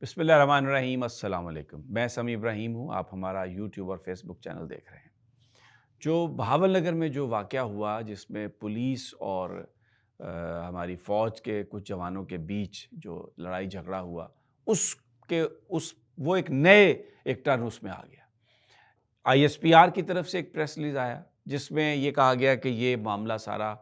بسم اللہ الرحمن الرحیم۔ السلام علیکم، میں سمیع ابراہیم ہوں۔ آپ ہمارا یوٹیوب اور فیس بک چینل دیکھ رہے ہیں۔ جو بہاول نگر میں جو واقعہ ہوا، جس میں پولیس اور ہماری فوج کے کچھ جوانوں کے بیچ جو لڑائی جھگڑا ہوا، وہ ایک نئے ٹرن اس میں آ گیا۔ ISPR کی طرف سے ایک پریس ریلیز آیا جس میں یہ کہا گیا کہ یہ معاملہ سارا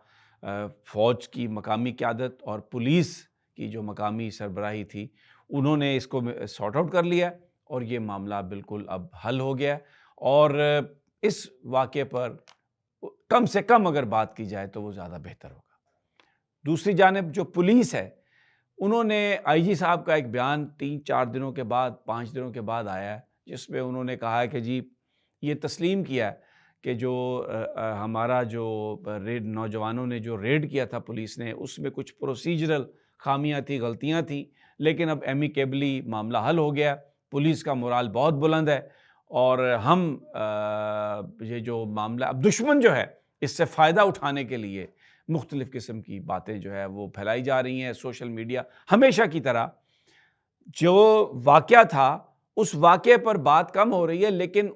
فوج کی مقامی قیادت اور پولیس کی جو مقامی سربراہی تھی، انہوں نے اس کو سارٹ آؤٹ کر لیا اور یہ معاملہ بالکل اب حل ہو گیا۔ اور اس واقعے پر کم سے کم اگر بات کی جائے تو وہ زیادہ بہتر ہوگا۔ دوسری جانب جو پولیس ہے، انہوں نے IG صاحب کا ایک بیان 3-4 دنوں کے بعد 5 دنوں کے بعد آیا ہے، جس میں انہوں نے کہا ہے کہ جی یہ تسلیم کیا ہے کہ جو ہمارا جو نوجوانوں نے جو ریڈ کیا تھا پولیس نے، اس میں کچھ پروسیجرل خامیاں تھیں، غلطیاں تھیں، لیکن اب ایمیکیبلی معاملہ حل ہو گیا۔ پولیس کا مورال بہت بلند ہے اور ہم یہ جو معاملہ اب دشمن جو ہے اس سے فائدہ اٹھانے کے لیے مختلف قسم کی باتیں جو ہے وہ پھیلائی جا رہی ہیں سوشل میڈیا۔ ہمیشہ کی طرح جو واقعہ تھا اس واقعے پر بات کم ہو رہی ہے، لیکن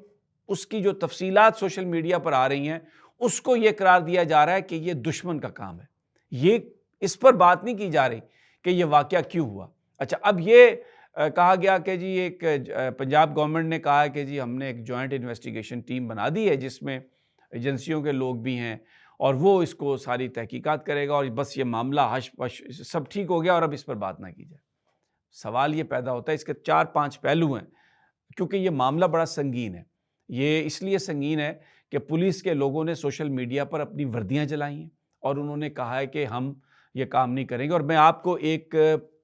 اس کی جو تفصیلات سوشل میڈیا پر آ رہی ہیں اس کو یہ قرار دیا جا رہا ہے کہ یہ دشمن کا کام ہے۔ یہ اس پر بات نہیں کی جا رہی کہ یہ واقعہ کیوں ہوا۔ اچھا، اب یہ کہا گیا کہ جی ایک پنجاب گورنمنٹ نے کہا ہے کہ جی ہم نے ایک جوائنٹ انویسٹیگیشن ٹیم بنا دی ہے جس میں ایجنسیوں کے لوگ بھی ہیں اور وہ اس کو ساری تحقیقات کرے گا اور بس یہ معاملہ حش پش سب ٹھیک ہو گیا اور اب اس پر بات نہ کی جائے۔ سوال یہ پیدا ہوتا ہے، اس کے 4-5 پہلو ہیں کیونکہ یہ معاملہ بڑا سنگین ہے۔ یہ اس لیے سنگین ہے کہ پولیس کے لوگوں نے سوشل میڈیا پر اپنی وردیاں جلائی ہیں اور انہوں نے کہا ہے کہ ہم یہ کام نہیں کریں گے۔ اور میں آپ کو ایک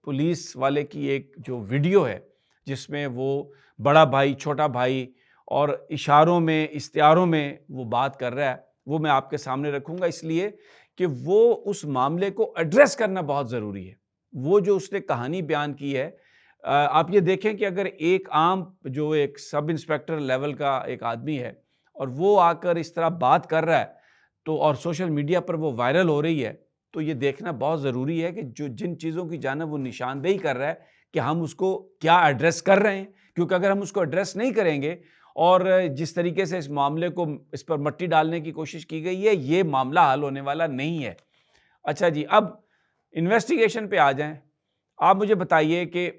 پولیس والے کی ایک جو ویڈیو ہے جس میں وہ بڑا بھائی چھوٹا بھائی اور اشاروں میں استعاروں میں وہ بات کر رہا ہے، وہ میں آپ کے سامنے رکھوں گا، اس لیے کہ وہ اس معاملے کو ایڈریس کرنا بہت ضروری ہے۔ وہ جو اس نے کہانی بیان کی ہے، آپ یہ دیکھیں کہ اگر ایک عام جو ایک سب انسپیکٹر لیول کا ایک آدمی ہے اور وہ آ کر اس طرح بات کر رہا ہے تو اور سوشل میڈیا پر وہ وائرل ہو رہی ہے، تو یہ دیکھنا بہت ضروری ہے کہ جو جن چیزوں کی جانب وہ نشاندہی کر رہا ہے کہ ہم اس کو کیا ایڈریس کر رہے ہیں، کیونکہ اگر ہم اس کو ایڈریس نہیں کریں گے اور جس طریقے سے اس معاملے کو اس پر مٹی ڈالنے کی کوشش کی گئی ہے، یہ معاملہ حل ہونے والا نہیں ہے۔ اچھا جی، اب انویسٹیگیشن پہ آ جائیں۔ آپ مجھے بتائیے کہ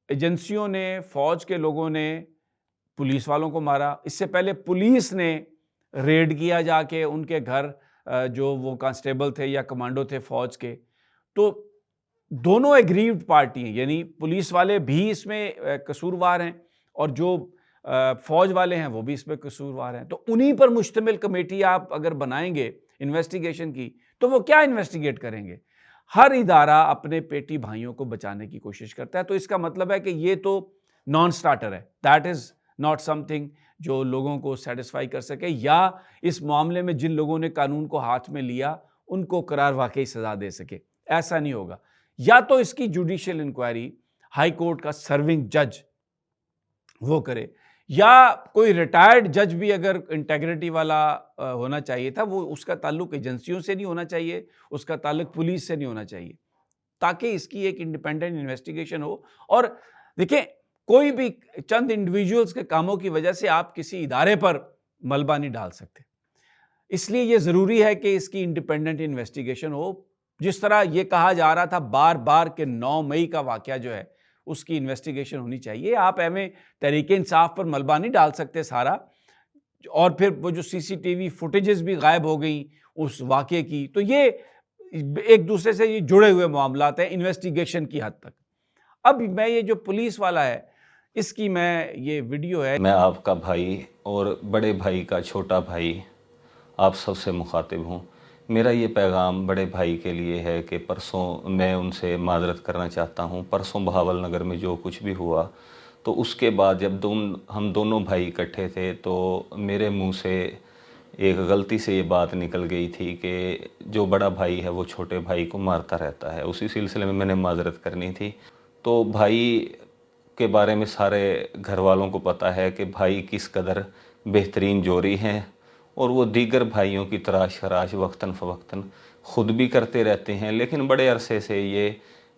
ایجنسیوں نے، فوج کے لوگوں نے پولیس والوں کو مارا، اس سے پہلے پولیس نے ریڈ کیا جا کے ان کے گھر، جو وہ کانسٹیبل تھے یا کمانڈو تھے فوج کے، تو دونوں ایگریوڈ پارٹی ہیں، یعنی پولیس والے بھی اس میں قصوروار ہیں اور جو فوج والے ہیں وہ بھی اس میں قصوروار ہیں۔ تو انہی پر مشتمل کمیٹی آپ اگر بنائیں گے انویسٹیگیشن کی تو وہ کیا انویسٹیگیٹ کریں گے؟ ہر ادارہ اپنے پیٹی بھائیوں کو بچانے کی کوشش کرتا ہے، تو اس کا مطلب ہے کہ یہ تو نان سٹارٹر ہے، that is not some thing جو لوگوں کو سیٹسفائی کر سکے، یا اس معاملے میں جن لوگوں نے قانون کو ہاتھ میں لیا ان کو قرار واقعی سزا دے سکے۔ ایسا نہیں ہوگا۔ یا تو اس کی جوڈیشل انکوائری ہائی کورٹ کا سرونگ جج وہ کرے، یا کوئی ریٹائرڈ جج بھی اگر انٹیگریٹی والا ہونا چاہیے تھا، وہ اس کا تعلق ایجنسیوں سے نہیں ہونا چاہیے، اس کا تعلق پولیس سے نہیں ہونا چاہیے، تاکہ اس کی ایک انڈیپینڈنٹ انویسٹیگیشن ہو۔ اور دیکھیں، کوئی بھی چند انڈیویجولز کے کاموں کی وجہ سے آپ کسی ادارے پر ملبہ نہیں ڈال سکتے، اس لیے یہ ضروری ہے کہ اس کی انڈیپینڈنٹ انویسٹیگیشن ہو۔ جس طرح یہ کہا جا رہا تھا بار بار کہ 9 مئی کا واقعہ جو ہے اس کی انویسٹیگیشن ہونی چاہیے۔ آپ ایویں تحریک انصاف پر ملبہ نہیں ڈال سکتے سارا، اور پھر وہ جو CCTV فوٹیجز بھی غائب ہو گئیں اس واقعے کی، تو یہ ایک دوسرے سے یہ جڑے ہوئے معاملات ہیں انویسٹیگیشن کی حد تک۔ اب میں یہ جو پولیس والا ہے اس کی میں یہ ویڈیو ہے، میں آپ کا بھائی اور بڑے بھائی کا چھوٹا بھائی آپ سب سے مخاطب ہوں۔ میرا یہ پیغام بڑے بھائی کے لیے ہے کہ پرسوں میں ان سے معذرت کرنا چاہتا ہوں۔ پرسوں بہاول نگر میں جو کچھ بھی ہوا، تو اس کے بعد جب ہم دونوں بھائی اکٹھے تھے تو میرے منہ سے ایک غلطی سے یہ بات نکل گئی تھی کہ جو بڑا بھائی ہے وہ چھوٹے بھائی کو مارتا رہتا ہے۔ اسی سلسلے میں نے معذرت کرنی تھی۔ تو بھائی کے بارے میں سارے گھر والوں کو پتہ ہے کہ بھائی کس قدر بہترین جوری ہیں، اور وہ دیگر بھائیوں کی تراش خراش وقتاً فوقتاً خود بھی کرتے رہتے ہیں، لیکن بڑے عرصے سے یہ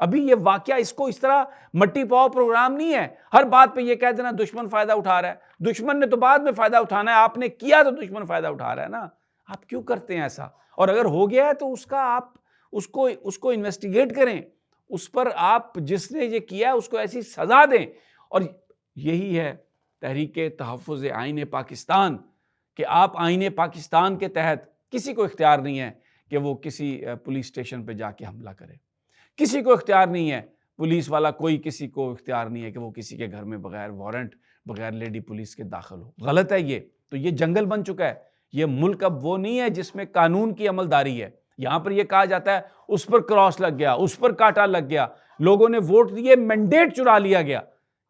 ابھی یہ واقعہ اس کو اس طرح مٹی پاؤ پروگرام نہیں ہے ہر بات پہ یہ کہہ دینا دشمن فائدہ اٹھا رہا ہے. دشمن نے تو بعد میں فائدہ اٹھانا ہے, آپ نے کیا تو دشمن فائدہ اٹھا رہا ہے نا. آپ کیوں کرتے ہیں ایسا؟ اور اگر ہو گیا ہے تو اس کا آپ اس کو انویسٹیگیٹ کریں, اس پر آپ جس نے یہ کیا اس کو ایسی سزا دیں. اور یہی ہے تحریک تحفظ آئین پاکستان کہ آپ آئین پاکستان کے تحت کسی کو اختیار نہیں ہے کہ وہ کسی پولیس اسٹیشن پہ جا کے حملہ کرے. کسی کو اختیار نہیں ہے, پولیس والا کوئی کسی کو اختیار نہیں ہے کہ وہ کسی کے گھر میں بغیر وارنٹ بغیر لیڈی پولیس کے داخل ہو. غلط ہے یہ. تو یہ جنگل بن چکا ہے. یہ ملک اب وہ نہیں ہے جس میں قانون کی عملداری ہے. یہاں پر یہ کہا جاتا ہے اس پر کراس لگ گیا, اس پر کانٹا لگ گیا, لوگوں نے ووٹ دیے, مینڈیٹ چرا لیا گیا.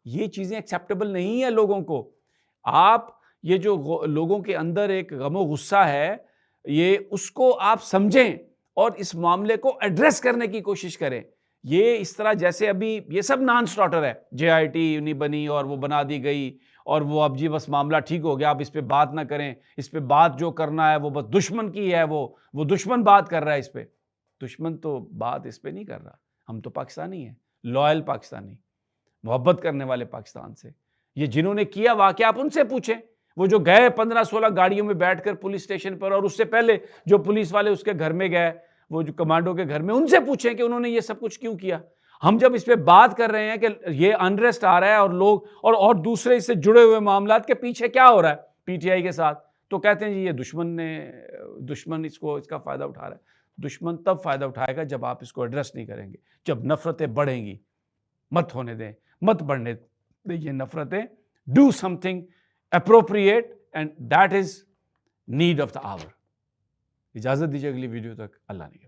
یہ چیزیں ایکسیپٹیبل نہیں ہیں لوگوں کو. آپ یہ جو لوگوں کے اندر ایک غم و غصہ ہے, یہ اس کو آپ سمجھیں اور اس معاملے کو ایڈریس کرنے کی کوشش کریں. یہ اس طرح جیسے ابھی یہ سب نان سلاٹر ہے, JIT نہیں بنی اور وہ بنا دی گئی اور وہ اب جی بس معاملہ ٹھیک ہو گیا, اب اس پہ بات نہ کریں, اس پہ بات جو کرنا ہے وہ بس دشمن کی ہے, وہ دشمن بات کر رہا ہے اس پہ. دشمن تو بات اس پہ نہیں کر رہا. ہم تو پاکستانی ہیں, لائل پاکستانی, محبت کرنے والے پاکستان سے. یہ جنہوں نے کیا واقعہ آپ ان سے پوچھیں, وہ جو گئے 15-16 گاڑیوں میں بیٹھ کر پولیس اسٹیشن پر, اور اس سے پہلے جو پولیس والے اس کے گھر میں گئے, وہ جو کمانڈو کے گھر میں, ان سے پوچھیں کہ انہوں نے یہ سب کچھ کیوں کیا. ہم جب اس پہ بات کر رہے ہیں کہ یہ انریسٹ آ رہا ہے اور لوگ اور دوسرے اس سے جڑے ہوئے معاملات کے پیچھے کیا ہو رہا ہے PTI کے ساتھ, تو کہتے ہیں جی یہ دشمن اس کا فائدہ اٹھا رہا ہے. دشمن تب فائدہ اٹھائے گا جب آپ اس کو ایڈریس نہیں کریں گے, جب نفرتیں بڑھیں گی. مت ہونے دیں, مت بڑھنے دیں یہ نفرتیں. Do something appropriate and that is need of the hour. اجازت دیجیے اگلی ویڈیو تک. اللہ نے